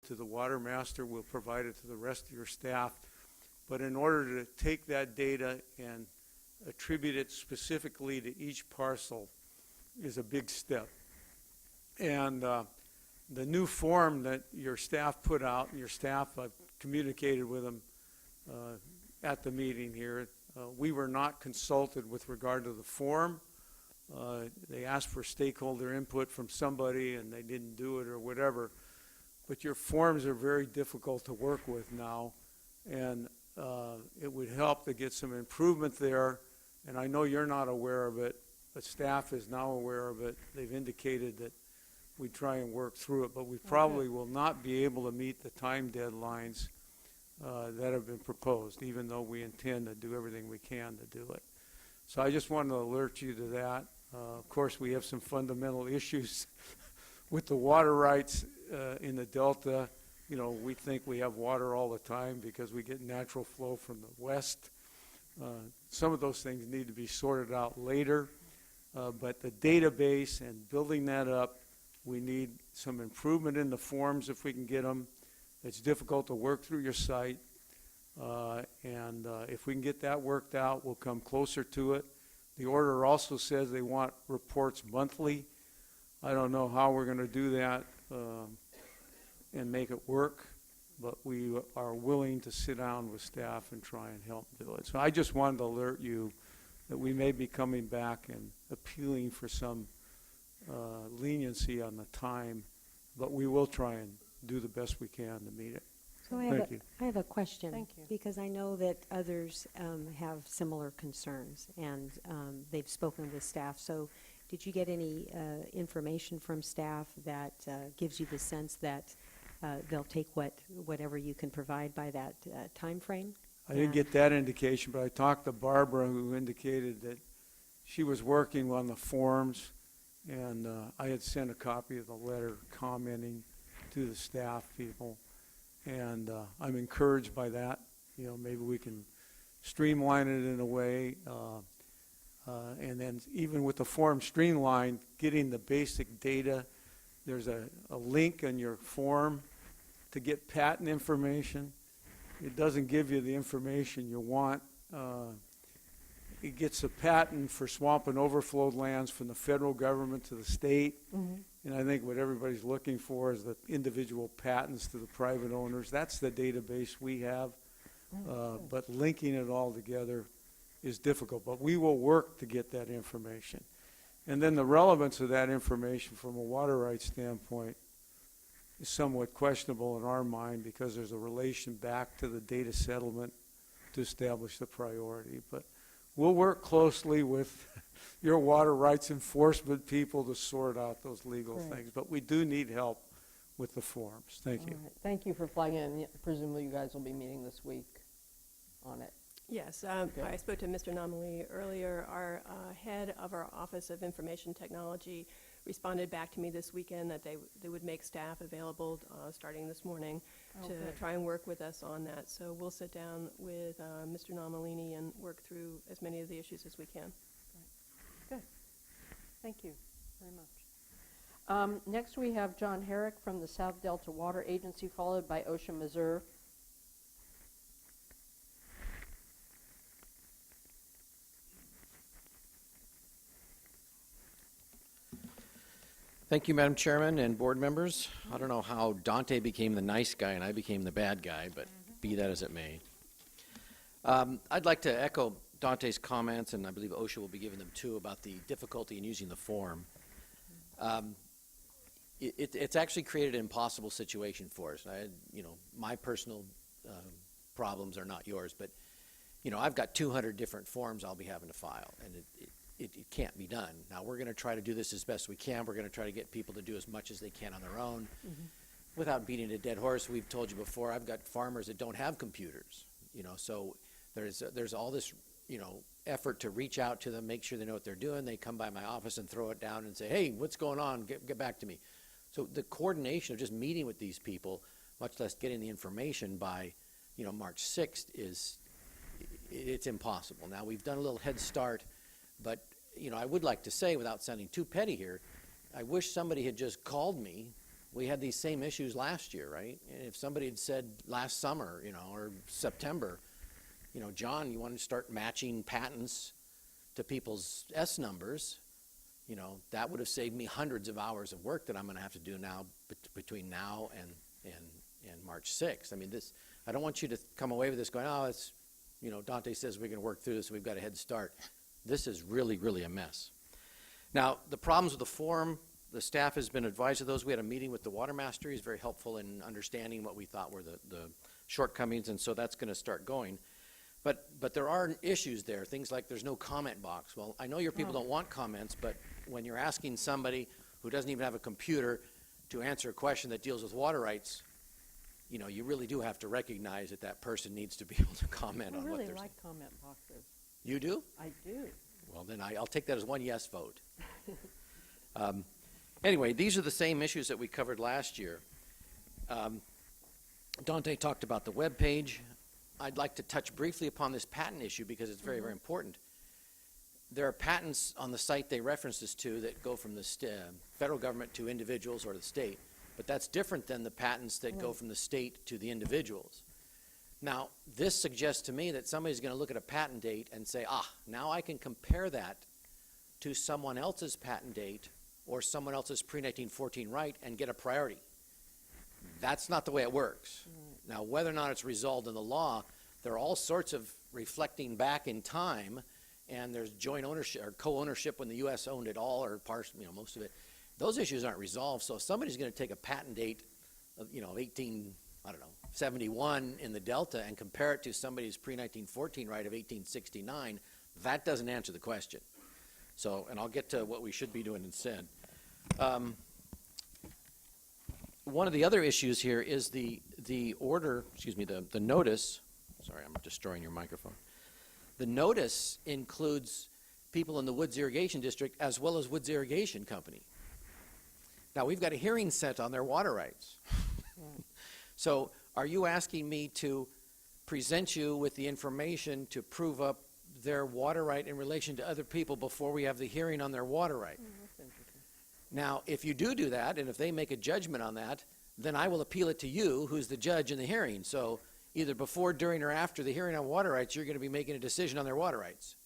to the water master. We'll provide it to the rest of your staff. But in order to take that data and attribute it specifically to each parcel is a big step. And the new form that your staff put out, and your staff, I've communicated with them at the meeting here. We were not consulted with regard to the form. They asked for stakeholder input from somebody and they didn't do it or whatever. But your forms are very difficult to work with now, and it would help to get some improvement there. And I know you're not aware of it, but staff is now aware of it. They've indicated that we try and work through it, but we probably will not be able to meet the time deadlines that have been proposed, even though we intend to do everything we can to do it. So I just wanted to alert you to that. Of course, we have some fundamental issues with the water rights in the Delta. You know, we think we have water all the time because we get natural flow from the west. Some of those things need to be sorted out later, but the database and building that up, we need some improvement in the forms if we can get them. It's difficult to work through your site, and if we can get that worked out, we'll come closer to it. The order also says they want reports monthly. I don't know how we're going to do that and make it work, but we are willing to sit down with staff and try and help do it. So I just wanted to alert you that we may be coming back and appealing for some leniency on the time, but we will try and do the best we can to meet it. So I have a question. Thank you. Because I know that others have similar concerns, and they've spoken with staff. So did you get any information from staff that gives you the sense that they'll take whatever you can provide by that time frame? I didn't get that indication, but I talked to Barbara, who indicated that she was working on the forms, and I had sent a copy of the letter commenting to the staff people, and I'm encouraged by that. You know, maybe we can streamline it in a way, and then even with the form streamlined, getting the basic data, there's a link in your form to get patent information. It doesn't give you the information you want. It gets a patent for swamp and overflowed lands from the federal government to the state. Mm-hmm. And I think what everybody's looking for is the individual patents to the private owners. That's the database we have. But linking it all together is difficult. But we will work to get that information. And then the relevance of that information from a water rights standpoint is somewhat questionable in our mind, because there's a relation back to the data settlement to establish the priority. But we'll work closely with your water rights enforcement people to sort out those legal things. But we do need help with the forms. Thank you. Right. Thank you for flagging in. Presumably you guys will be meeting this week on it. Yes, I spoke to Mr. Nominee earlier. Our head of our Office of Information Technology responded back to me this weekend that they would make staff available starting this morning to try and work with us on that. So we'll sit down with Mr. Nominee and work through as many of the issues as we can. Good. Thank you very much. Next we have John Herrick from the South Delta Water Agency, followed by OSHA Missouri. Thank you, Madam Chairman and board members. I don't know how Dante became the nice guy and I became the bad guy, but be that as it may. I'd like to echo Dante's comments, and I believe OSHA will be giving them too, about the difficulty in using the form. It's actually created an impossible situation for us. My personal problems are not yours, but I've got 200 different forms I'll be having to file, and it can't be done. Now, we're going to try to do this as best we can. We're going to try to get people to do as much as they can on their own. Mm-hmm. Without beating a dead horse, we've told you before, I've got farmers that don't have computers, so there's all this, effort to reach out to them, make sure they know what they're doing. They come by my office and throw it down and say, hey, what's going on? Get back to me. So the coordination of just meeting with these people, much less getting the information by, March 6th it's impossible. Now, we've done a little head start, but, I would like to say, without sounding too petty here, I wish somebody had just called me we had these same issues last year, right? And if somebody had said last summer, or September, John, you want to start matching patents to people's S numbers, that would have saved me hundreds of hours of work that I'm going to have to do now between now and March 6th. I mean, I don't want you to come away with this going, oh, it's, Dante says we're going to work through this, we've got a head start. This is really, really a mess. Now, the problems with the form, the staff has been advised of those. We had a meeting with the water master. He's very helpful in understanding what we thought were the shortcomings, and so that's going to start going. But there are issues there, things like there's no comment box. Well, I know your people don't want comments, but when you're asking somebody who doesn't even have a computer to answer a question that deals with water rights, you really do have to recognize that that person needs to be able to comment on what they're saying. I really like comment boxes. You do? I do. Well, then I'll take that as one yes vote. Anyway, these are the same issues that we covered last year. Dante talked about the web page. I'd like to touch briefly upon this patent issue because it's very, very important. There are patents on the site they referenced us to that go from the federal government to individuals or the state, but that's different than the patents that go from the state to the individuals. Now, this suggests to me that somebody's going to look at a patent date and say, now I can compare that to someone else's patent date or someone else's pre-1914 right and get a priority. That's not the way it works. Now, whether or not it's resolved in the law, there are all sorts of reflecting back in time, and there's joint ownership or co-ownership when the U.S. owned it all or most of it. Those issues aren't resolved. So if somebody's going to take a patent date of 71 in the Delta and compare it to somebody's pre-1914 right of 1869, that doesn't answer the question. So, and I'll get to what we should be doing instead. One of the other issues here is the notice. Sorry, I'm destroying your microphone. The notice includes people in the Woods Irrigation District as well as Woods Irrigation Company. Now, we've got a hearing set on their water rights. So are you asking me to present you with the information to prove up their water right in relation to other people before we have the hearing on their water right? That's interesting. Now, if you do that, and if they make a judgment on that, then I will appeal it to you, who's the judge in the hearing. So either before, during, or after the hearing on water rights, you're going to be making a decision on their water rights.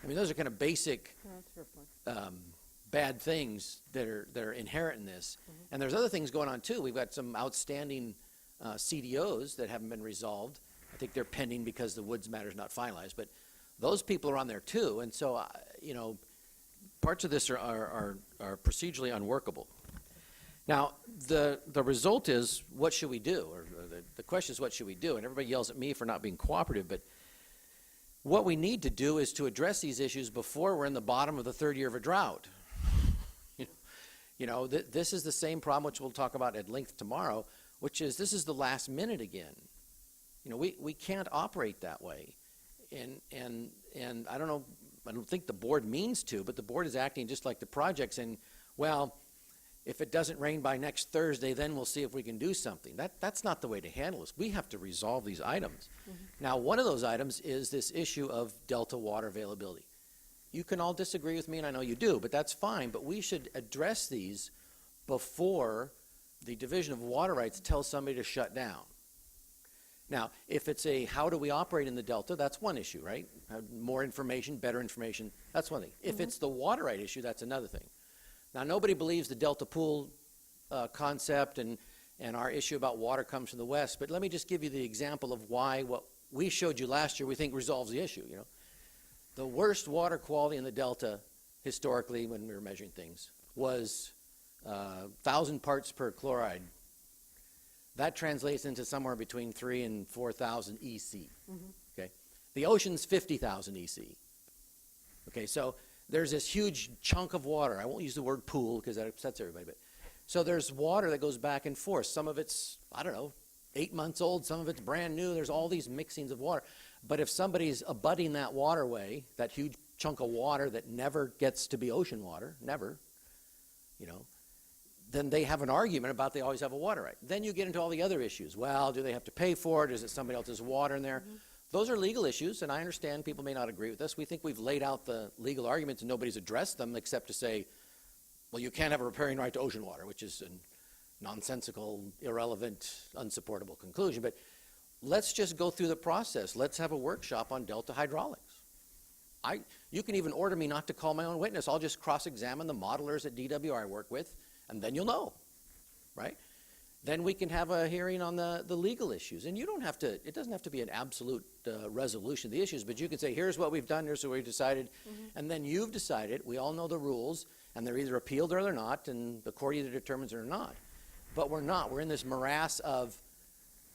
I mean, those are kind of basic That's a fair point. bad things that are inherent in this. And there's other things going on, too. We've got some outstanding CDOs that haven't been resolved. I think they're pending because the Woods matter is not finalized. But those people are on there, too. And so, parts of this are procedurally unworkable. Now, the result is, what should we do? Or the question is, what should we do? And everybody yells at me for not being cooperative, but what we need to do is to address these issues before we're in the bottom of the third year of a drought. This is the same problem, which we'll talk about at length tomorrow, which is this is the last minute again. We can't operate that way. And I don't know, I don't think the board means to, but the board is acting just like the project, saying, well, if it doesn't rain by next Thursday, then we'll see if we can do something. That's not the way to handle this. We have to resolve these items. Now, one of those items is this issue of Delta water availability. You can all disagree with me, and I know you do, but that's fine. But we should address these before the Division of Water Rights tells somebody to shut down. Now, if it's a how do we operate in the Delta, that's one issue, right? More information, better information, that's one thing. If it's the water right issue, that's another thing. Now, nobody believes the Delta pool concept and our issue about water comes from the west, but let me just give you the example of why what we showed you last year we think resolves the issue. The worst water quality in the Delta historically when we were measuring things was 1,000 parts per chloride. That translates into somewhere between 3,000 and 4,000 EC. Okay, the ocean's 50,000 EC. Okay, so there's this huge chunk of water. I won't use the word pool because that upsets everybody, but so there's water that goes back and forth. Some of it's 8 months old. Some of it's brand new. There's all these mixings of water. But if somebody's abutting that waterway, that huge chunk of water that never gets to be ocean water, never, then they have an argument about they always have a water right. Then you get into all the other issues. Well, do they have to pay for it? Is it somebody else's water in there? Those are legal issues, and I understand people may not agree with us. We think we've laid out the legal arguments, and nobody's addressed them except to say, well, you can't have a riparian right to ocean water, which is nonsensical, irrelevant, unsupportable conclusion, but let's just go through the process. Let's have a workshop on Delta hydraulics. You can even order me not to call my own witness. I'll just cross-examine the modelers at DWR I work with, and then you'll know, right? Then we can have a hearing on the legal issues. And you don't have to, it doesn't have to be an absolute resolution of the issues, but you can say, here's what we've done, here's what we've decided, and then you've decided, we all know the rules, and they're either appealed or they're not, and the court either determines or not. But we're not. We're in this morass of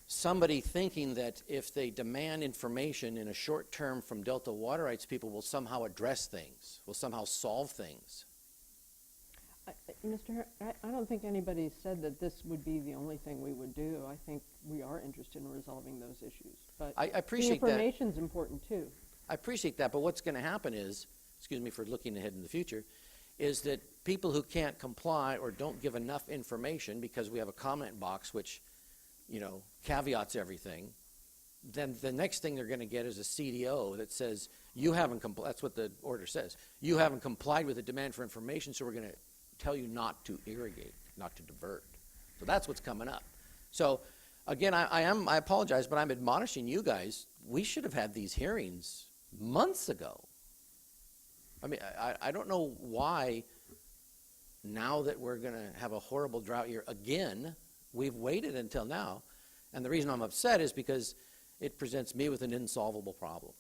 somebody thinking that if they demand information in a short term from Delta water rights people will somehow address things, will somehow solve things. Mr. I don't think anybody said that this would be the only thing we would do. I think we are interested in resolving those issues. But I appreciate the that. information's important too. I appreciate that, but what's going to happen is, excuse me for looking ahead in the future, is that people who can't comply or don't give enough information because we have a comment box which, you know, caveats everything, then the next thing they're going to get is a CDO that says, you haven't complied, that's what the order says, you haven't complied with the demand for information, so we're going to tell you not to irrigate, not to divert. So that's what's coming up. So again, I apologize, but I'm admonishing you guys, we should have had these hearings months ago. I mean, I don't know why now that we're going to have a horrible drought year again, we've waited until now. And the reason I'm upset is because it presents me with an insolvable problem,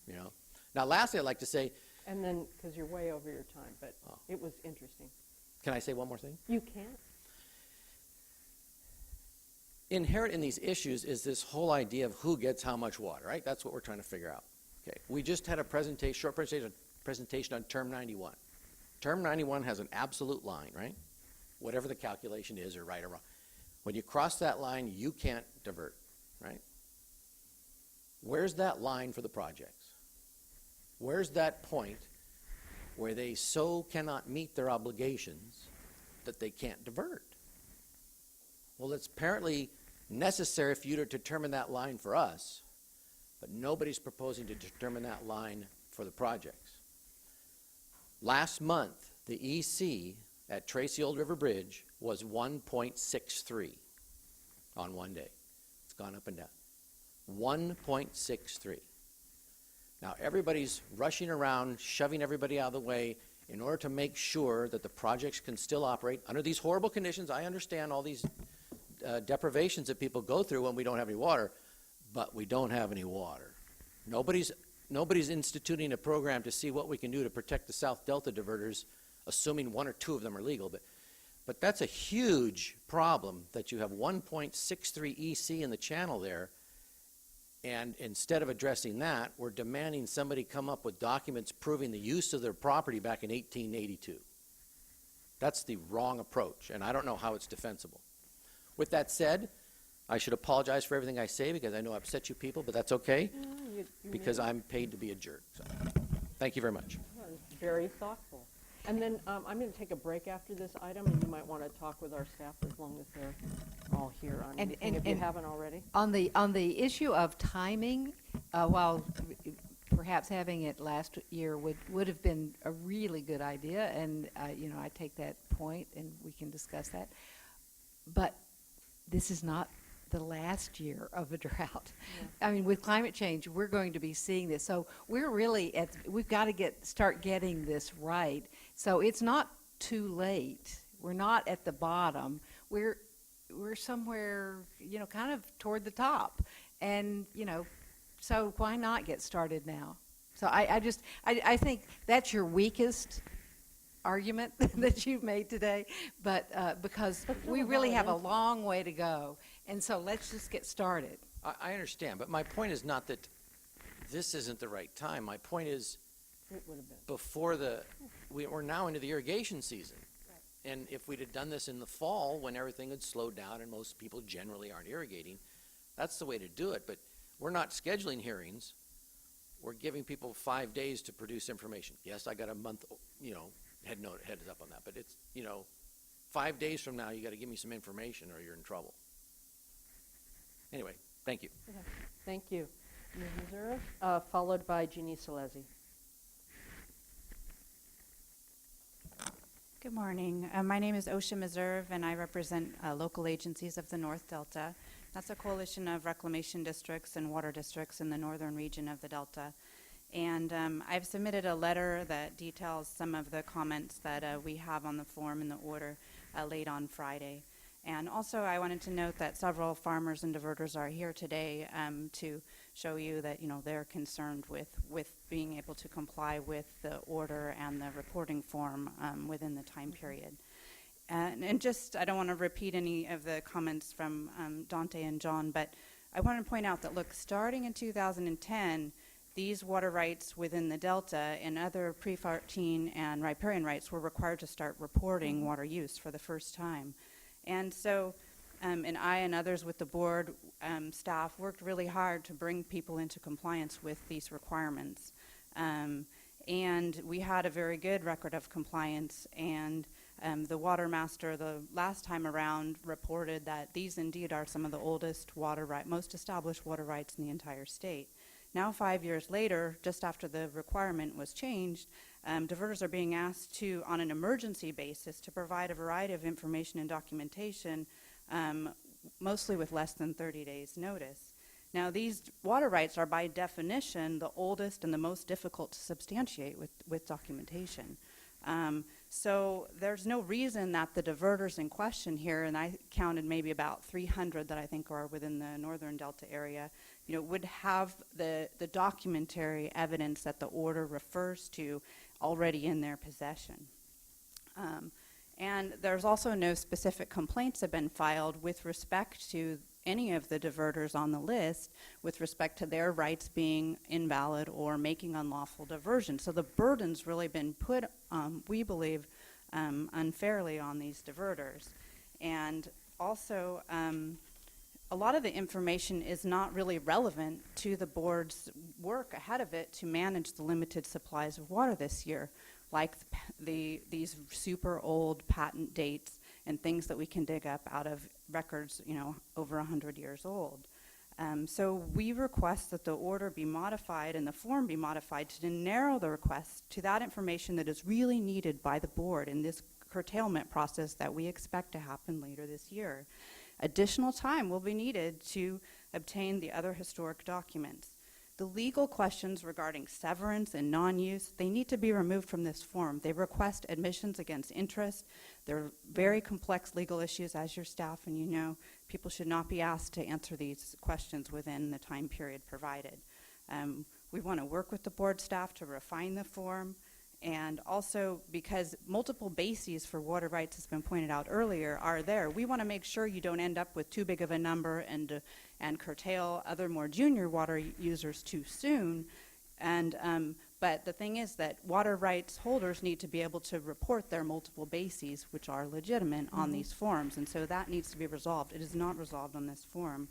you know. Now, lastly, I'd like to say, And then, because you're way over your time, but Oh. it was interesting. can I say one more thing? You can't? Inherent in these issues is this whole idea of who gets how much water, right? That's what we're trying to figure out. Okay, we just had a short presentation on Term 91. Term 91 has an absolute line, right? Whatever the calculation is, or right or wrong. When you cross that line, you can't divert, right? Where's that line for the projects? Where's that point where they so cannot meet their obligations that they can't divert? Well, it's apparently necessary for you to determine that line for us, but nobody's proposing to determine that line for the projects. Last month, the EC at Tracy Old River Bridge was 1.63 on one day. It's gone up and down. 1.63. Now, everybody's rushing around, shoving everybody out of the way in order to make sure that the projects can still operate under these horrible conditions. I understand all these deprivations that people go through when we don't have any water, but we don't have any water. Nobody's instituting a program to see what we can do to protect the South Delta diverters, assuming one or two of them are legal. But that's a huge problem that you have 1.63 EC in the channel there, and instead of addressing that, we're demanding somebody come up with documents proving the use of their property back in 1882. That's the wrong approach, and I don't know how it's defensible. With that said, I should apologize for everything I say because I know I upset you people, but that's okay You because made- I'm paid to be a jerk. So, thank you very much. That was very thoughtful. And then I'm going to take a break after this item, and you might want to talk with our staff as long as they're all here on And- anything, and- if you and- haven't already. On the issue of timing, while perhaps having it last year would have been a really good idea, and you know, I take that point, and we can discuss that. But this is not the last year of a drought. I mean, with climate change, we're going to be seeing this. So we're really we've got to start getting this right. So it's not too late. We're not at the bottom. We're somewhere, you know, kind of toward the top. And, you know, so why not get started now? So I think that's your weakest argument that you've made today, but because But we still really have a valid. long way to go, and so let's just get started. I understand, but my point is not that this isn't the right time. My point is It would have been. before we're now into the irrigation season. And if we'd have done this in the fall when everything had slowed down and most people generally aren't irrigating, that's the way to do it. But we're not scheduling hearings. We're giving people 5 days to produce information. Yes, I got a month, you know, heads up on that. But it's, you know, 5 days from now, you got to give me some information or you're in trouble. Anyway, thank you. Okay. Thank you. Ms. Missouri, followed by Jeannie Salezi. Good morning. My name is Osha Meserve, and I represent local agencies of the North Delta. That's a coalition of reclamation districts and water districts in the northern region of the Delta. And I've submitted a letter that details some of the comments that we have on the form in the order late on Friday. And also I wanted to note that several farmers and diverters are here today to show you that, they're concerned with being able to comply with the order and the reporting form within the time period. And just, I don't want to repeat any of the comments from Dante and John, but I want to point out that, look, starting in 2010, these water rights within the Delta and other pre-14 and riparian rights were required to start reporting water use for the first time. And so, and I and others with the board staff worked really hard to bring people into compliance with these requirements. And we had a very good record of compliance, and the water master the last time around reported that these indeed are some of the oldest most established water rights in the entire state. Now 5 years later, just after the requirement was changed, diverters are being asked to, on an emergency basis, to provide a variety of information and documentation, mostly with less than 30 days notice. Now these water rights are by definition the oldest and the most difficult to substantiate with documentation. So there's no reason that the diverters in question here, and I counted maybe about 300 that I think are within the northern Delta area, would have the documentary evidence that the order refers to already in their possession. And there's also no specific complaints have been filed with respect to any of the diverters on the list with respect to their rights being invalid or making unlawful diversion. So the burden's really been put, we believe, unfairly on these diverters. And also, a lot of the information is not really relevant to the board's work ahead of it to manage the limited supplies of water this year, like these super old patent dates and things that we can dig up out of records, over 100 years old. So we request that the order be modified and the form be modified to narrow the request to that information that is really needed by the board in this curtailment process that we expect to happen later this year. Additional time will be needed to obtain the other historic documents. The legal questions regarding severance and non-use, they need to be removed from this form. They request admissions against interest. They're very complex legal issues, as your staff and people should not be asked to answer these questions within the time period provided. We want to work with the board staff to refine the form, and also because multiple bases for water rights, has been pointed out earlier, are there. We want to make sure you don't end up with too big of a number and curtail other more junior water users too soon. And but the thing is that water rights holders need to be able to report their multiple bases, which are legitimate, on these forms, and so that needs to be resolved. It is not resolved on this form.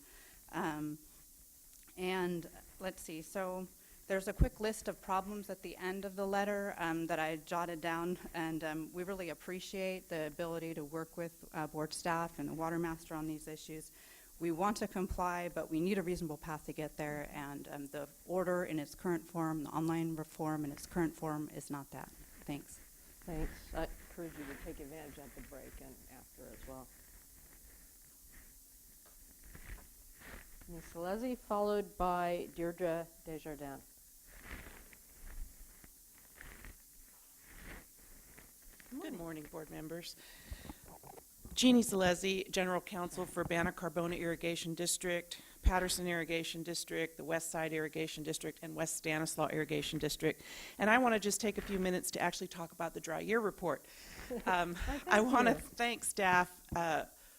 And let's see, so there's a quick list of problems at the end of the letter that I jotted down, and we really appreciate the ability to work with board staff and the water master on these issues. We want to comply, but we need a reasonable path to get there, and the order in its current form, the online reform in its current form, is not that. Thanks. Thanks. I encourage you to take advantage of the break and after as well. Ms. Alesi, followed by Deirdre Desjardins. Good morning, board members. Jeannie Zalesi, General Counsel for Bannock-Carbona Irrigation District, Patterson Irrigation District, the West Side Irrigation District, and West Stanislaus Irrigation District. And I want to just take a few minutes to actually talk about the dry year report. I want to thank staff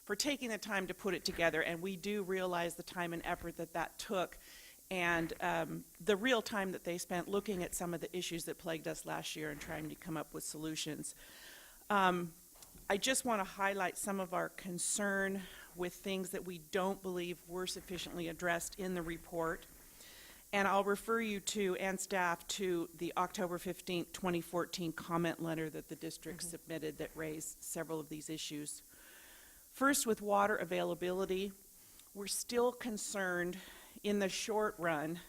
for taking the time to put it together, and we do realize the time and effort that took, and the real time that they spent looking at some of the issues that plagued us last year and trying to come up with solutions. I just want to highlight some of our concern with things that we don't believe were sufficiently addressed in the report. And I'll refer you to, and staff, to the October 15th, 2014 comment letter that the district submitted that raised several of these issues. First, with water availability, we're still concerned in the short run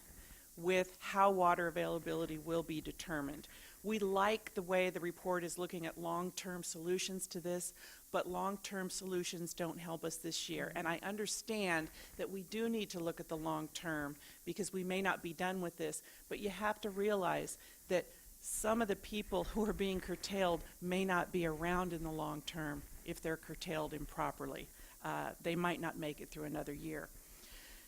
with how water availability will be determined. We like the way the report is looking at long-term solutions to this, but long-term solutions don't help us this year. And I understand that we do need to look at the long term because we may not be done with this, but you have to realize that some of the people who are being curtailed may not be around in the long term if they're curtailed improperly. They might not make it through another year.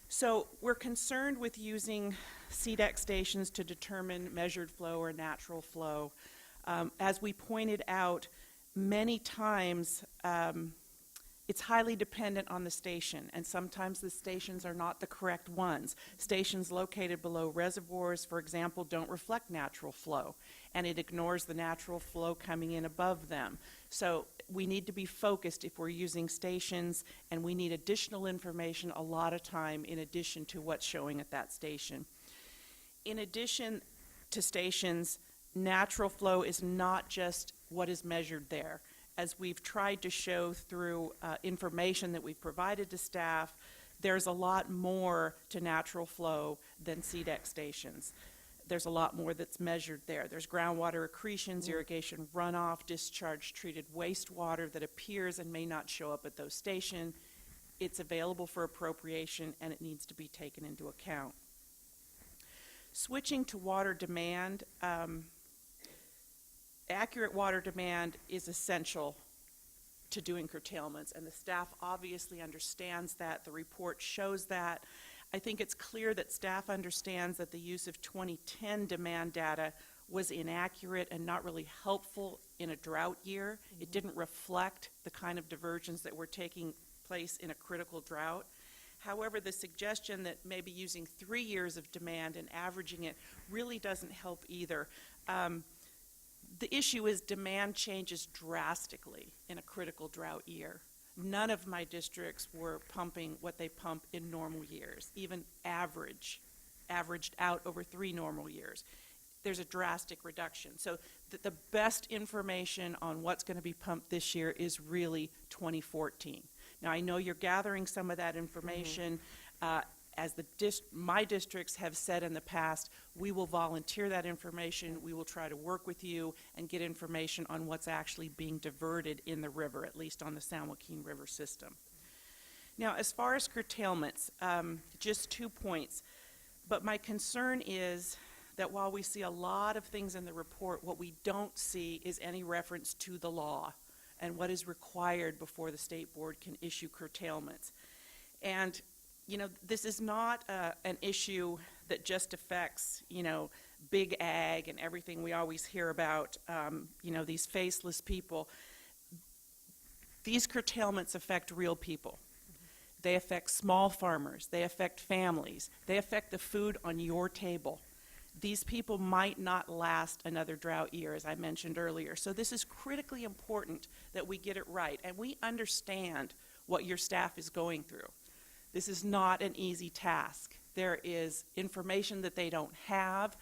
So we're concerned with using CDEC stations to determine measured flow or natural flow. As we pointed out, many times it's highly dependent on the station, and sometimes the stations are not the correct ones. Stations located below reservoirs, for example, don't reflect natural flow, and it ignores the natural flow coming in above them. So we need to be focused if we're using stations, and we need additional information a lot of time in addition to what's showing at that station. In addition to stations, natural flow is not just what is measured there. As we've tried to show through information that we've provided to staff, there's a lot more to natural flow than CDEC stations. There's a lot more that's measured there. There's groundwater accretions, irrigation runoff, discharge treated wastewater that appears and may not show up at those stations. It's available for appropriation and it needs to be taken into account. Switching to water demand, accurate water demand is essential to doing curtailments, and the staff obviously understands that. The report shows that. I think it's clear that staff understands that the use of 2010 demand data was inaccurate and not really helpful in a drought year. It didn't reflect the kind of diversions that were taking place in a critical drought. However, the suggestion that maybe using 3 years of demand and averaging it really doesn't help either. The issue is demand changes drastically in a critical drought year. None of my districts were pumping what they pump in normal years, even averaged out over 3 normal years. There's a drastic reduction. So the best information on what's going to be pumped this year is really 2014. Now, I know you're gathering some of that information. As my districts have said in the past, we will volunteer that information. We will try to work with you and get information on what's actually being diverted in the river, at least on the San Joaquin River system. Now, as far as curtailments, just 2 points. But my concern is that while we see a lot of things in the report, what we don't see is any reference to the law and what is required before the state board can issue curtailments. And you know, this is not an issue that just affects, you know, big ag and everything we always hear about, you know, these faceless people. These curtailments affect real people. They affect small farmers. They affect families. They affect the food on your table. These people might not last another drought year, as I mentioned earlier. So this is critically important that we get it right. And we understand what your staff is going through. This is not an easy task. There is information that they don't have.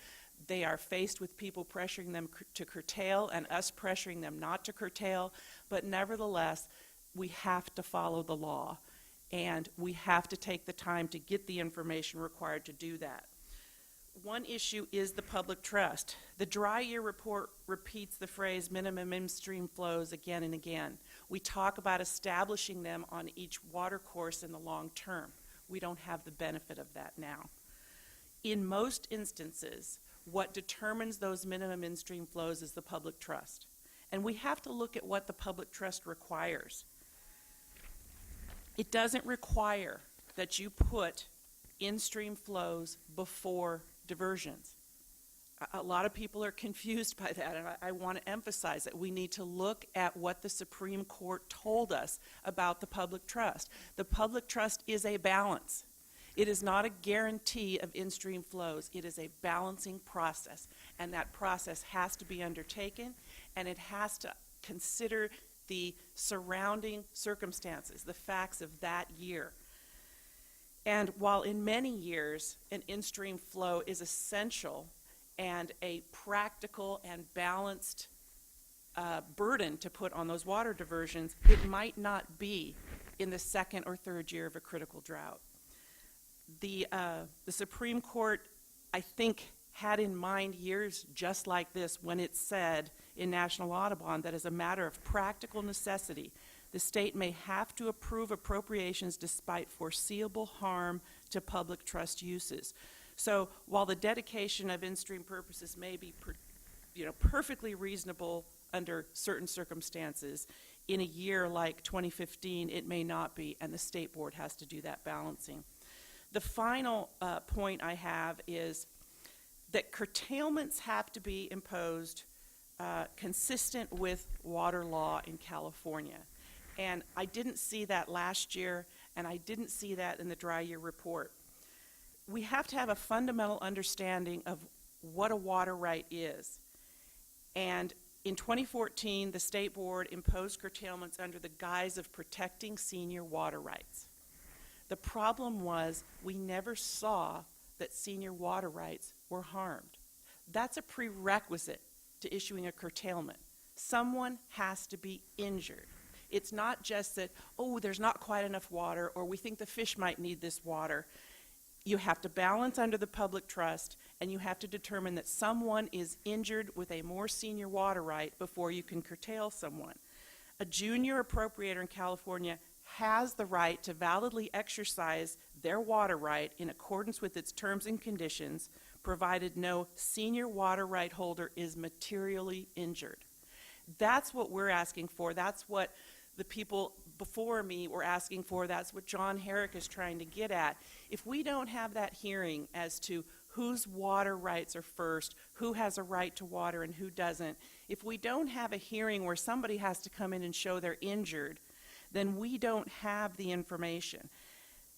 They are faced with people pressuring them to curtail and us pressuring them not to curtail. But nevertheless, we have to follow the law. And we have to take the time to get the information required to do that. One issue is the public trust. The dry year report repeats the phrase minimum in-stream flows again and again. We talk about establishing them on each water course in the long term. We don't have the benefit of that now. In most instances, what determines those minimum in-stream flows is the public trust. And we have to look at what the public trust requires. It doesn't require that you put in-stream flows before diversions. A lot of people are confused by that, and I want to emphasize that we need to look at what the Supreme Court told us about the public trust. The public trust is a balance. It is not a guarantee of in-stream flows. It is a balancing process, and that process has to be undertaken, and it has to consider the surrounding circumstances, the facts of that year. And while in many years an in-stream flow is essential and a practical and balanced burden to put on those water diversions, it might not be in the second or third year of a critical drought. The Supreme Court, I think, had in mind years just like this when it said in National Audubon that as a matter of practical necessity, the state may have to approve appropriations despite foreseeable harm to public trust uses. So while the dedication of in-stream purposes may be perfectly reasonable under certain circumstances, in a year like 2015, it may not be, and the state board has to do that balancing. The final point I have is that curtailments have to be imposed consistent with water law in California. And I didn't see that last year, and I didn't see that in the dry year report. We have to have a fundamental understanding of what a water right is. And in 2014, the state board imposed curtailments under the guise of protecting senior water rights. The problem was we never saw that senior water rights were harmed. That's a prerequisite to issuing a curtailment. Someone has to be injured. It's not just that, oh, there's not quite enough water, or we think the fish might need this water. You have to balance under the public trust, and you have to determine that someone is injured with a more senior water right before you can curtail someone. A junior appropriator in California has the right to validly exercise their water right in accordance with its terms and conditions, provided no senior water right holder is materially injured. That's what we're asking for. That's what the people before me were asking for. That's what John Herrick is trying to get at. If we don't have that hearing as to whose water rights are first, who has a right to water and who doesn't, if we don't have a hearing where somebody has to come in and show they're injured, then we don't have the information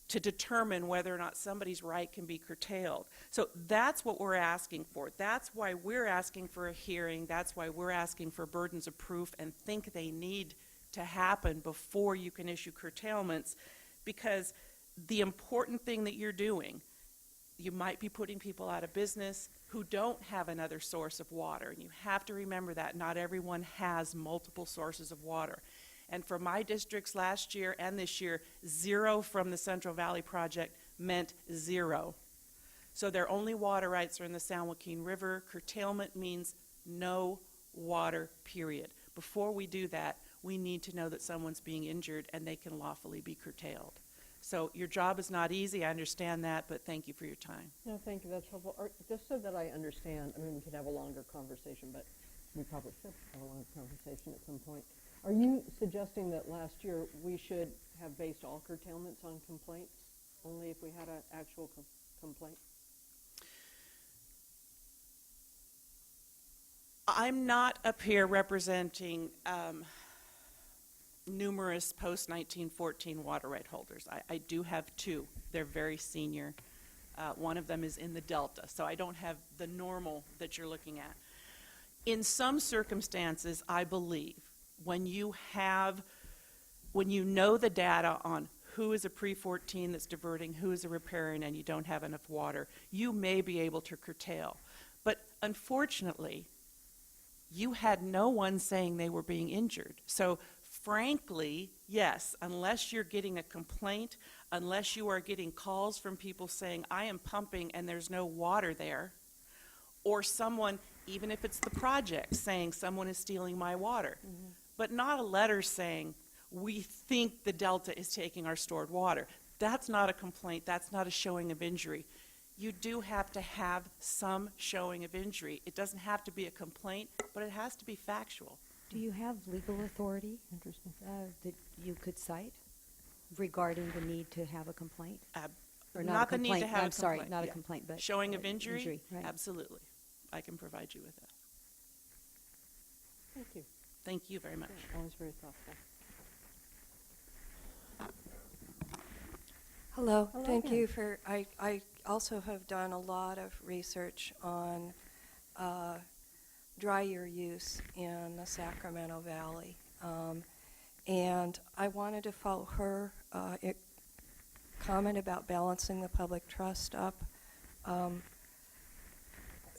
to determine whether or not somebody's right can be curtailed. So that's what we're asking for. That's why we're asking for a hearing. That's why we're asking for burdens of proof and think they need to happen before you can issue curtailments, because the important thing that you're doing, you might be putting people out of business who don't have another source of water. And you have to remember that not everyone has multiple sources of water. And for my districts last year and this year, 0 from the Central Valley Project meant 0. So their only water rights are in the San Joaquin River. Curtailment means no water, period. Before we do that, we need to know that someone's being injured and they can lawfully be curtailed. So your job is not easy, I understand that, but thank you for your time. No, thank you, that's helpful. Just so that I understand, I mean, we could have a longer conversation, but we probably should have a longer conversation at some point. Are you suggesting that last year we should have based all curtailments on complaints, only if we had an actual complaint? I'm not up here representing numerous post-1914 water right holders. I do have 2. They're very senior. One of them is in the Delta, so I don't have the normal that you're looking at. In some circumstances, I believe, when you know the data on who is a pre-14 that's diverting, who is a riparian, and you don't have enough water, you may be able to curtail. But unfortunately, you had no one saying they were being injured. So frankly, yes, unless you're getting a complaint, unless you are getting calls from people saying, I am pumping and there's no water there, or someone, even if it's the project, saying someone is stealing my water, but not a letter saying, we think the Delta is taking our stored water. That's not a complaint. That's not a showing of injury. You do have to have some showing of injury. It doesn't have to be a complaint, but it has to be factual. Do you have legal authority that you could cite regarding the need to have a complaint? Or Not a the need complaint, to have I'm a sorry, complaint, not a yeah. complaint, but Showing of injury? right. Absolutely. I can provide you with that. Thank you. Thank you very much. Yeah, always very thoughtful. Hello, Hello thank again. you for, I also have done a lot of research on dry year use in the Sacramento Valley. And I wanted to follow her comment about balancing the public trust up.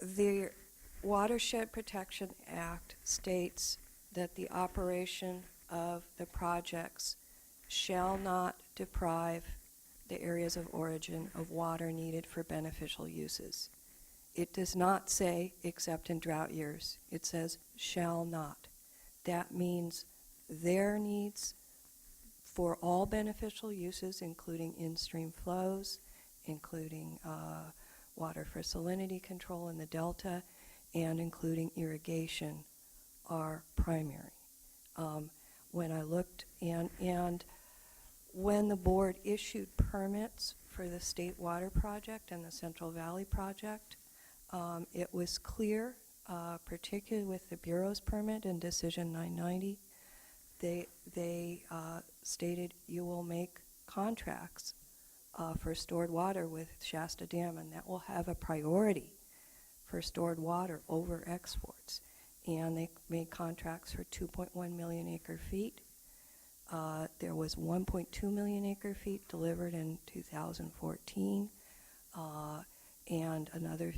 The Watershed Protection Act states that the operation of the projects shall not deprive the areas of origin of water needed for beneficial uses. It does not say except in drought years. It says shall not. That means their needs for all beneficial uses, including in-stream flows, including water for salinity control in the delta, and including irrigation, are primary. When I looked, and when the board issued permits for the State Water Project and the Central Valley Project, it was clear, particularly with the Bureau's permit in Decision 990, they stated you will make contracts for stored water with Shasta Dam, and that will have a priority for stored water over exports. And they made contracts for 2.1 million acre feet. There was 1.2 million acre feet delivered in 2014, and another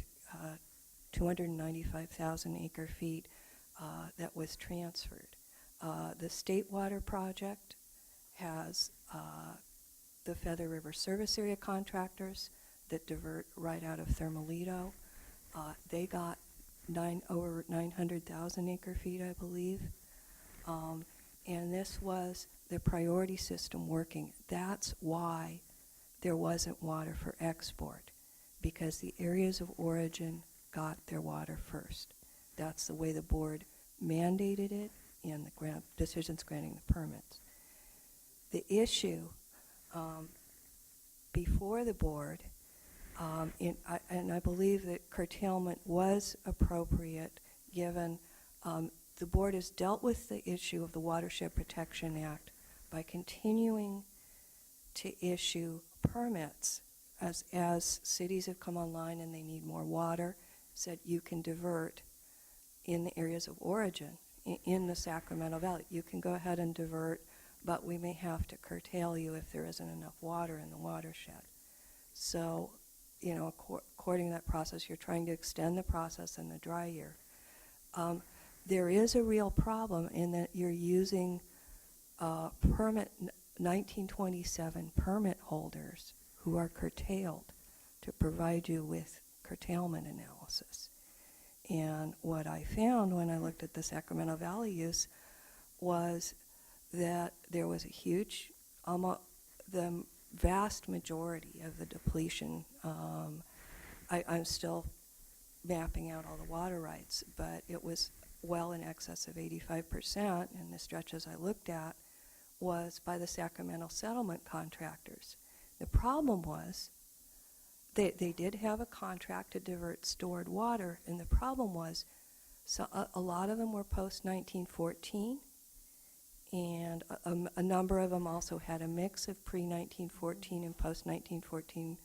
295,000 acre feet that was transferred. The State Water Project has the Feather River Service Area contractors that divert right out of Thermalito. They got over 900,000 acre feet, I believe. And this was the priority system working. That's why there wasn't water for export, because the areas of origin got their water first. That's the way the board mandated it in the decisions granting the permits. The issue before the board, and I believe that curtailment was appropriate given the board has dealt with the issue of the Watershed Protection Act by continuing to issue permits as cities have come online and they need more water, said you can divert in the areas of origin in the Sacramento Valley. You can go ahead and divert, but we may have to curtail you if there isn't enough water in the watershed. So, you know, according to that process, you're trying to extend the process in the dry year. There is a real problem in that you're using permit 1927 permit holders who are curtailed to provide you with curtailment analysis. And what I found when I looked at the Sacramento Valley use was that there was a huge, the vast majority of the depletion, I'm still mapping out all the water rights, but it was well in excess of 85%, and the stretches I looked at was by the Sacramento settlement contractors. The problem was they did have a contract to divert stored water, and the problem was a lot of them were post-1914, and a number of them also had a mix of pre-1914 and post-1914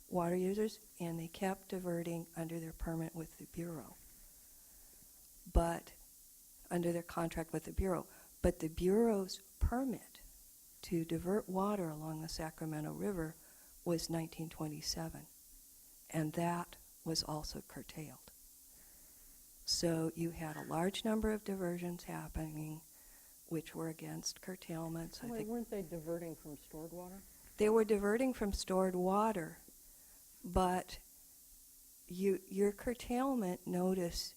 water users, and they kept diverting under their permit with the Bureau, but under their contract with the Bureau. But the Bureau's permit to divert water along the Sacramento River was 1927, and that was also curtailed. So you had a large number of diversions happening, which were against curtailments. I think Weren't they diverting from stored water? they were diverting from stored water, but your curtailment notice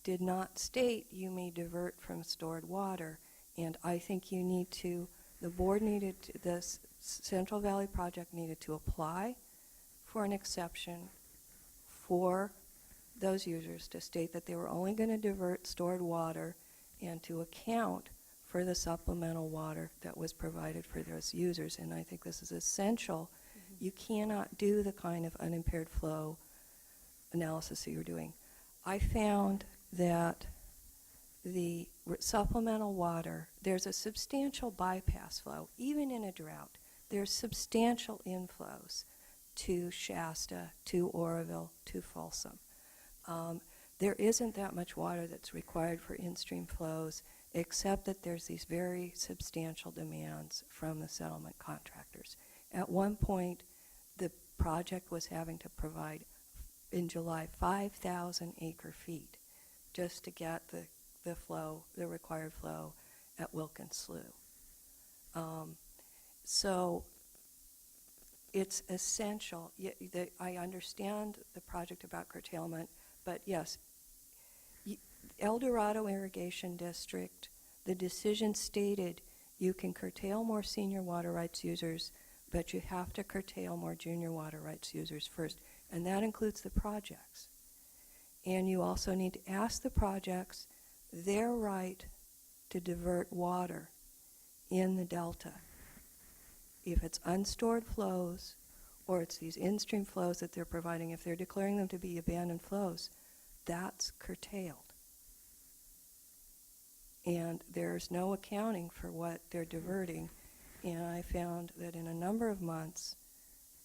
did not state you may divert from stored water, and I think you need to, the board needed, the Central Valley Project needed to apply for an exception for those users to state that they were only going to divert stored water and to account for the supplemental water that was provided for those users. And I think this is essential. Mm-hmm. You cannot do the kind of unimpaired flow analysis that you're doing. I found that the supplemental water, there's a substantial bypass flow. Even in a drought, there's substantial inflows to Shasta, to Oroville, to Folsom. There isn't that much water that's required for in-stream flows, except that there's these very substantial demands from the settlement contractors. At one point, the project was having to provide, in July, 5,000 acre feet just to get the flow, the required flow at Wilkins Slough. So it's essential. I understand the project about curtailment, but yes, El Dorado Irrigation District, the decision stated you can curtail more senior water rights users, but you have to curtail more junior water rights users first, and that includes the projects. And you also need to ask the projects their right to divert water in the delta. If it's unstored flows or it's these in-stream flows that they're providing, if they're declaring them to be abandoned flows, that's curtailed. And there's no accounting for what they're diverting. And I found that in a number of months,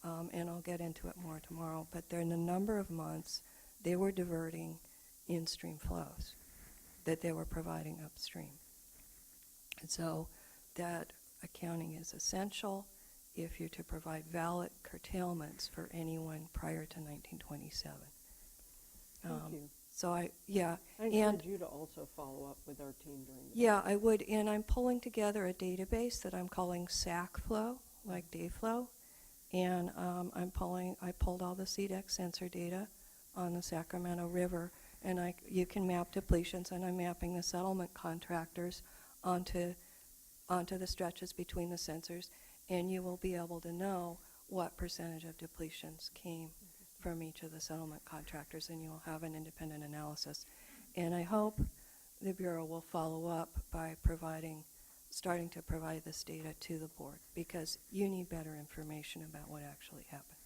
and I'll get into it more tomorrow, but there in a number of months, they were diverting in-stream flows that they were providing upstream. And so that accounting is essential if you're to provide valid curtailments for anyone prior to 1927. Thank you. So I I encourage you to also follow up with our team during the Yeah, I would, and I'm pulling together a database that I'm calling SAC flow, like day flow, and I pulled all the CDEX sensor data on the Sacramento River, and you can map depletions, and I'm mapping the settlement contractors onto the stretches between the sensors, and you will be able to know what percentage of depletions came from each of the settlement contractors, and you'll have an independent analysis. And I hope the Bureau will follow up by starting to provide this data to the board, because you need better information about what actually happened.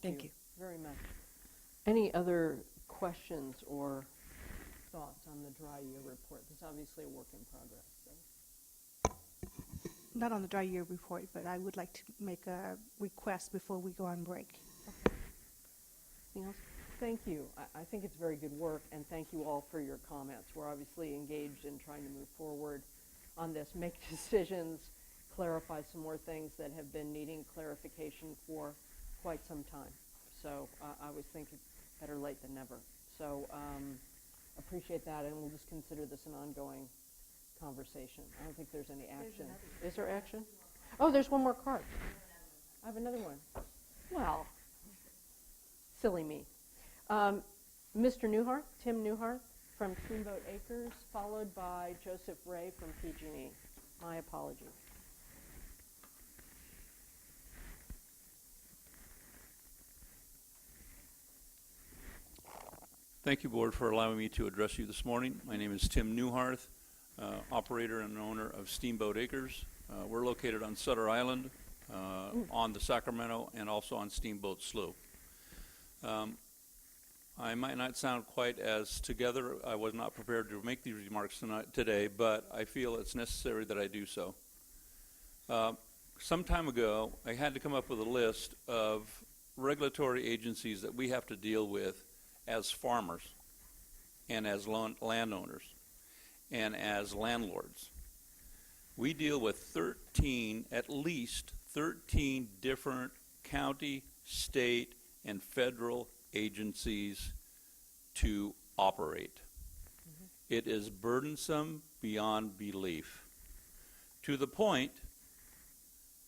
Thank you very much. Any other questions or thoughts on the dry year report? This is obviously a work in progress. So. Not on the dry year report, but I would like to make a request before we go on break. Anything else? Thank you. I think it's very good work, and thank you all for your comments. We're obviously engaged in trying to move forward on this, make decisions, clarify some more things that have been needing clarification for quite some time. So I always think it's better late than never. So appreciate that, and we'll just consider this an ongoing conversation. I don't think there's any action. Is there action? Oh, there's one more card. I have another one. Well, silly me. Mr. Newhart, Tim Newhart from Steamboat Acres, followed by Joseph Ray from PG&E. My apologies. Thank you, Board, for allowing me to address you this morning. My name is Tim Newharth, operator and owner of Steamboat Acres. We're located on Sutter Island, on the Sacramento, and also on Steamboat Slough. I might not sound quite as together. I was not prepared to make these remarks today, but I feel it's necessary that I do so. Some time ago, I had to come up with a list of regulatory agencies that we have to deal with as farmers and as landowners and as landlords. We deal with at least 13 different county, state, and federal agencies to operate. Mm-hmm. It is burdensome beyond belief, to the point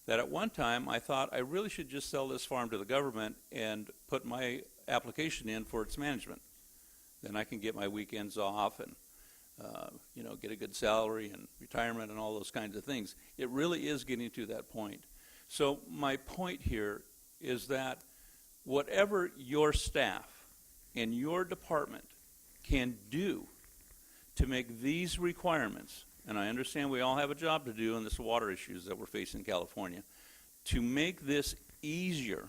that at one time I thought I really should just sell this farm to the government and put my application in for its management. Then I can get my weekends off and get a good salary and retirement and all those kinds of things. It really is getting to that point. So my point here is that whatever your staff and your department can do to make these requirements, and I understand we all have a job to do in this water issues that we're facing in California, to make this easier,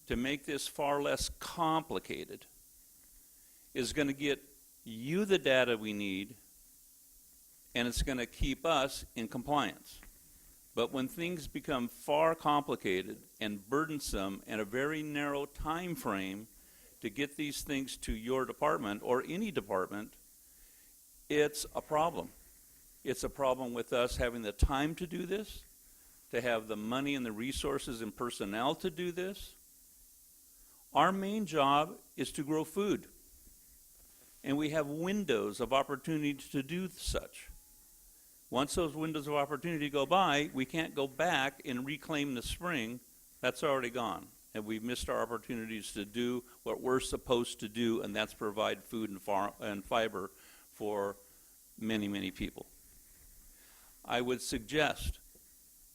to make this far less complicated, is going to get you the data we need, and it's going to keep us in compliance. But when things become far complicated and burdensome and a very narrow time frame to get these things to your department or any department, it's a problem. It's a problem with us having the time to do this, to have the money and the resources and personnel to do this. Our main job is to grow food, and we have windows of opportunity to do such. Once those windows of opportunity go by, we can't go back and reclaim the spring That's already gone. And we've missed our opportunities to do what we're supposed to do, and that's provide food and fiber for many, many people. I would suggest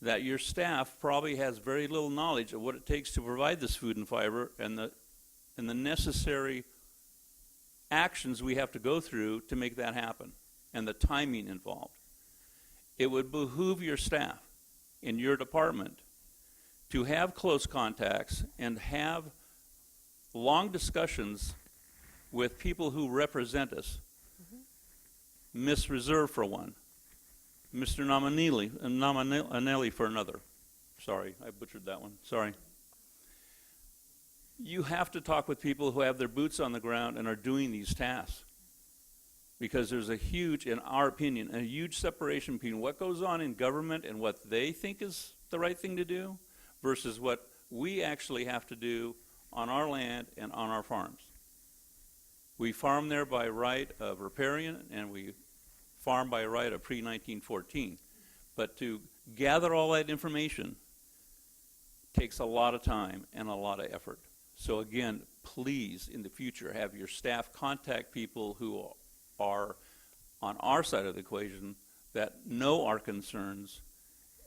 that your staff probably has very little knowledge of what it takes to provide this food and fiber and the necessary actions we have to go through to make that happen and the timing involved. It would behoove your staff in your department to have close contacts and have long discussions with people who represent us. Miss Reserve for one, Mr. Nominelli for another. Sorry, I butchered that one. Sorry. You have to talk with people who have their boots on the ground and are doing these tasks. Because there's a huge, in our opinion, a huge separation between what goes on in government and what they think is the right thing to do versus what we actually have to do on our land and on our farms. We farm there by right of riparian, and we farm by right of pre-1914. But to gather all that information takes a lot of time and a lot of effort. So again, please, in the future, have your staff contact people who are on our side of the equation that know our concerns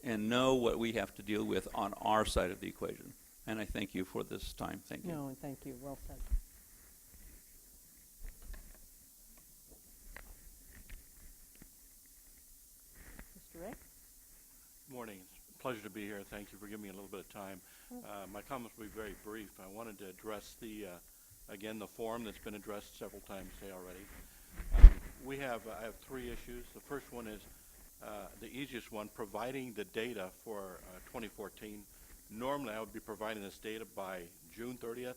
and know what we have to deal with on our side of the equation. And I thank you for this time. Thank you. No, and thank you. Well said. Mr. Rick? Morning. It's a pleasure to be here. Thank you for giving me a little bit of time. My comments will be very brief. I wanted to address again, the form that's been addressed several times today already. I have three issues. The first one is the easiest one, providing the data for 2014. Normally, I would be providing this data by June 30th,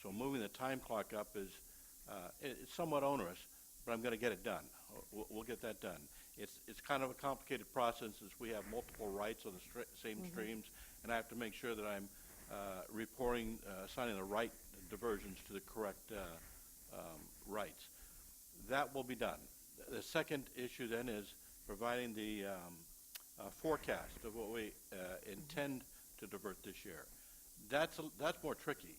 so moving the time clock up is it's somewhat onerous, but I'm going to get it done. We'll get that done. It's kind of a complicated process since we have multiple rights on the same streams, and I have to make sure that I'm assigning the right diversions to the correct rights. That will be done. The second issue then is providing the forecast of what we intend to divert this year. That's more tricky.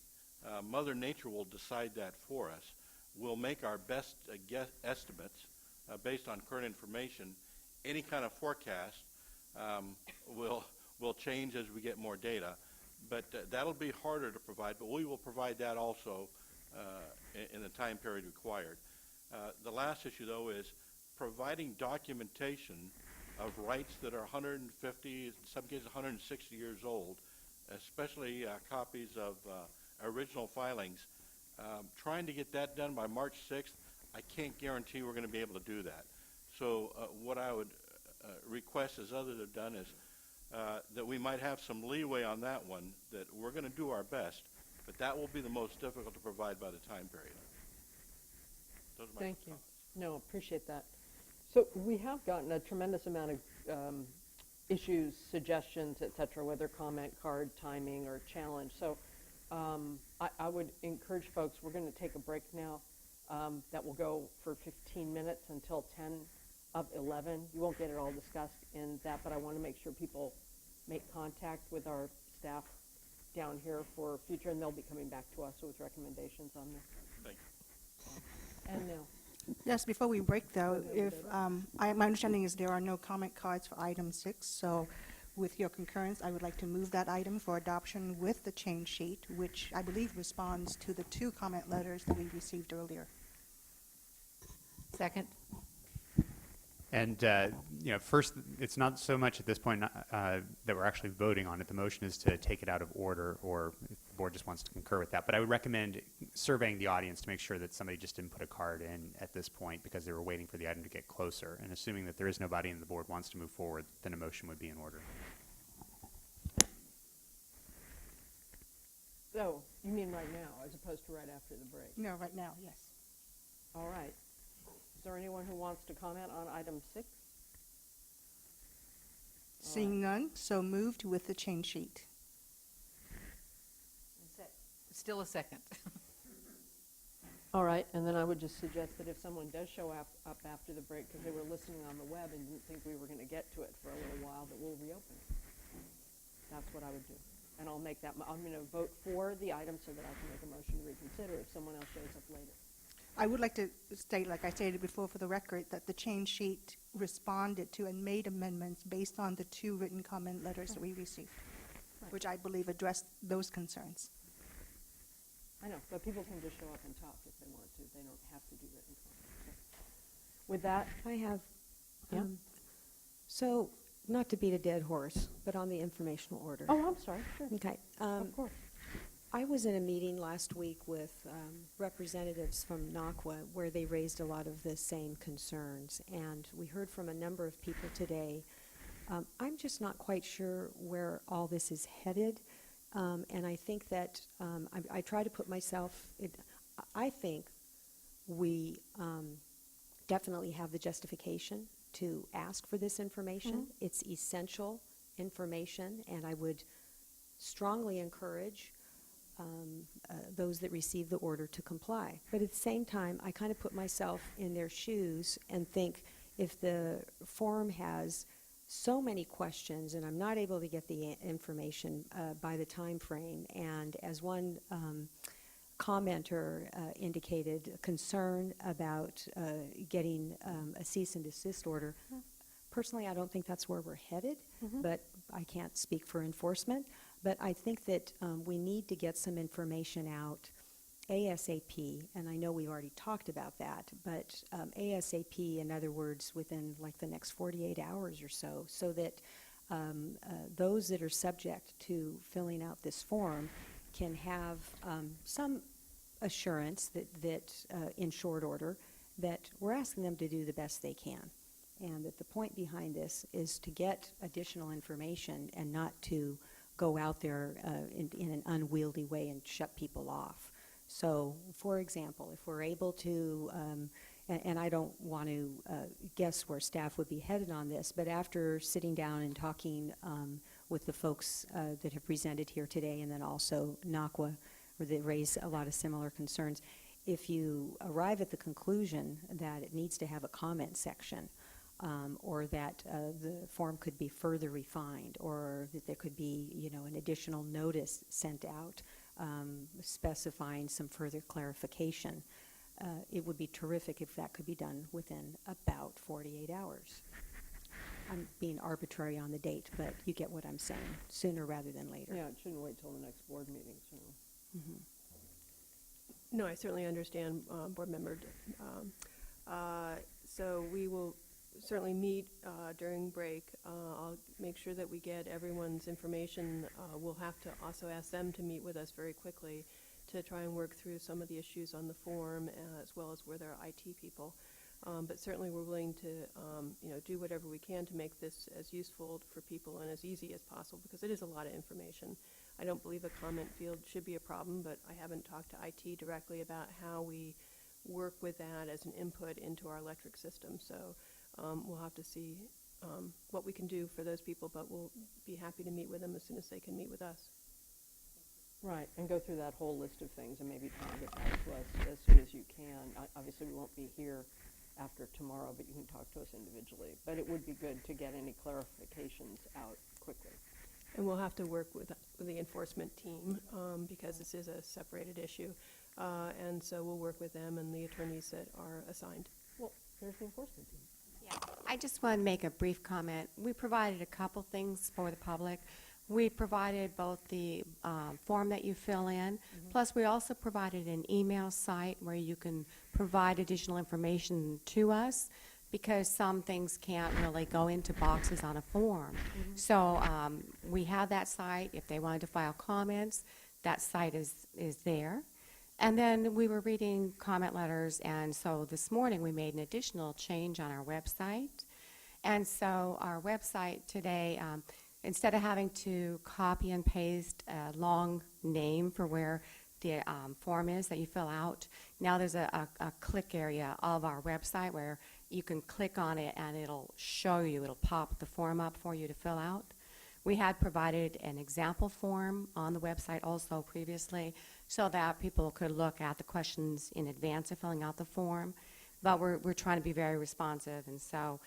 Mother Nature will decide that for us. We'll make our best estimates based on current information. Any kind of forecast will change as we get more data, but that'll be harder to provide, but we will provide that also in the time period required. The last issue, though, is providing documentation of rights that are 150, in some cases 160 years old, especially copies of original filings. Trying to get that done by March 6th, I can't guarantee we're going to be able to do that. So what I would request, as others have done, is that we might have some leeway on that one, that we're going to do our best, but that will be the most difficult to provide by the time period. Those are my Thank you. comments. No, appreciate that. So we have gotten a tremendous amount of issues, suggestions, et cetera, whether comment card, timing, or challenge. So I would encourage folks, we're going to take a break now. That will go for 15 minutes until 10 of 11. You won't get it all discussed in that, but I want to make sure people make contact with our staff down here for future, and they'll be coming back to us with recommendations on this. Thank you. And now. Yes, before we break though, if, my understanding is there are no comment cards for item 6, so with your concurrence, I would like to move that item for adoption with the change sheet, which I believe responds to the 2 comment letters that we received earlier. Second? And, first, it's not so much at this point that we're actually voting on it. The motion is to take it out of order, or if the board just wants to concur with that. But I would recommend surveying the audience to make sure that somebody just didn't put a card in at this point because they were waiting for the item to get closer. And assuming that there is nobody and the board wants to move forward, then a motion would be in order. So, you mean right now, as opposed to right after the break? No, right now, yes. All right. Is there anyone who wants to comment on item 6? Seeing none, so moved with the change sheet. Still a second. All right, and then I would just suggest that if someone does show up after the break because they were listening on the web and didn't think we were going to get to it for a little while, that we'll reopen it. That's what I would do. And I'll make that, I'm going to vote for the item so that I can make a motion to reconsider if someone else shows up later. I would like to state, like I stated before for the record, that the change sheet responded to and made amendments based on the 2 written comment letters that we received, which I believe addressed those concerns. I know, but people can just show up and talk if they want to. They don't have to do written comments. So, with that, I have, Yeah. So, not to beat a dead horse, but on the informational order. oh, I'm sorry, sure, Okay. of course. I was in a meeting last week with representatives from NACWA where they raised a lot of the same concerns, and we heard from a number of people today. I'm just not quite sure where all this is headed, and I think that I try to put myself, I think we definitely have the justification to ask for this information. It's essential information, and I would strongly encourage those that receive the order to comply. But at the same time, I kind of put myself in their shoes and think if the forum has so many questions and I'm not able to get the information by the time frame, and as one commenter indicated, concern about getting a cease and desist order. Personally, I don't think that's where we're headed, but I can't speak for enforcement. But I think that we need to get some information out ASAP, and I know we've already talked about that, but ASAP, in other words, within like the next 48 hours or so that those that are subject to filling out this form can have some assurance that in short order, that we're asking them to do the best they can. And that the point behind this is to get additional information and not to go out there in an unwieldy way and shut people off. So, for example, if we're able to, and I don't want to guess where staff would be headed on this, but after sitting down and talking with the folks that have presented here today, and then also NACWA, where they raise a lot of similar concerns, if you arrive at the conclusion that it needs to have a comment section, or that the form could be further refined, or that there could be, an additional notice sent out specifying some further clarification. It would be terrific if that could be done within about 48 hours. I'm being arbitrary on the date, but you get what I'm saying, sooner rather than later. Yeah, it shouldn't wait till the next board meeting, so. No, I certainly understand, Board Member. So we will certainly meet during break. I'll make sure that we get everyone's information. We'll have to also ask them to meet with us very quickly to try and work through some of the issues on the form, as well as with our IT people. But certainly we're willing to do whatever we can to make this as useful for people and as easy as possible, because it is a lot of information. I don't believe a comment field should be a problem, but I haven't talked to IT directly about how we work with that as an input into our electric system. So we'll have to see what we can do for those people, but we'll be happy to meet with them as soon as they can meet with us. Right, and go through that whole list of things, and maybe Tom get back to us as soon as you can. Obviously, we won't be here after tomorrow, but you can talk to us individually. But it would be good to get any clarifications out quickly. And we'll have to work with the enforcement team because this is a separated issue. And so we'll work with them and the attorneys that are assigned. Well, here's the enforcement team. Yeah, I just want to make a brief comment. We provided a couple things for the public. We provided both the form that you fill in, plus we also provided an email site where you can provide additional information to us, because some things can't really go into boxes on a form. So we have that site. If they wanted to file comments, that site is there. And then we were reading comment letters, and so this morning we made an additional change on our website. And so our website today, instead of having to copy and paste a long name for where the form is that you fill out, now there's a click area of our website where you can click on it and it'll show you, it'll pop the form up for you to fill out. We had provided an example form on the website also previously so that people could look at the questions in advance of filling out the form, but we're trying to be very responsive, and so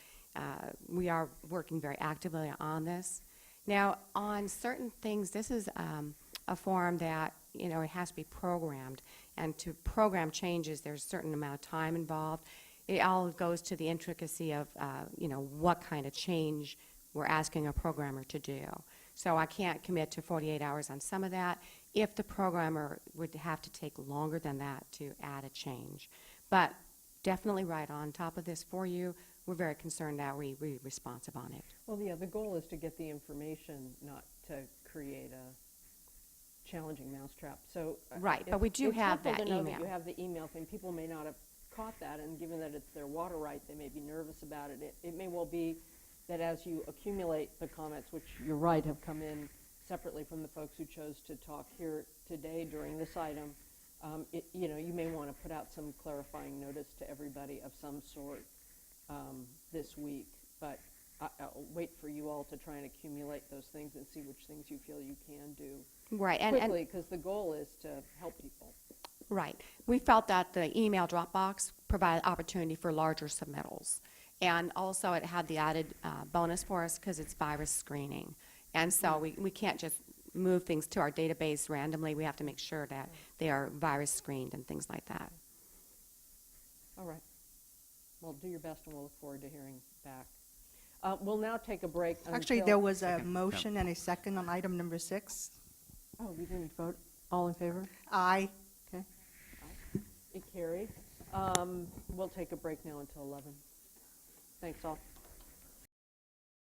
we are working very actively on this. Now, on certain things, this is a form that, it has to be programmed. And to program changes, there's a certain amount of time involved. It all goes to the intricacy of, what kind of change we're asking a programmer to do. So I can't commit to 48 hours on some of that if the programmer would have to take longer than that to add a change. But definitely right on top of this for you. We're very concerned that we're responsive on it. Well, yeah, the goal is to get the information, not to create a challenging mousetrap. So Right, but we do have that It's helpful to know that email. you have the email thing. People may not have caught that, and given that it's their water right, they may be nervous about it. It may well be that as you accumulate the comments, which you're right have come in separately from the folks who chose to talk here today during this item, you may want to put out some clarifying notice to everybody of some sort this week. But I'll wait for you all to try and accumulate those things and see which things you feel you can do Right, quickly, because the goal is to help people. Right. We felt that the email Dropbox provided opportunity for larger submittals. And also it had the added bonus for us because it's virus screening. And so we can't just move things to our database randomly. We have to make sure that they are virus screened and things like that. All right. Well, do your best, and we'll look forward to hearing back. We'll now take a break Actually, until- there was a motion and a second on item number 6. Oh, we didn't vote? All in favor? Aye. Okay. It carries. We'll take a break now until 11. Thanks all.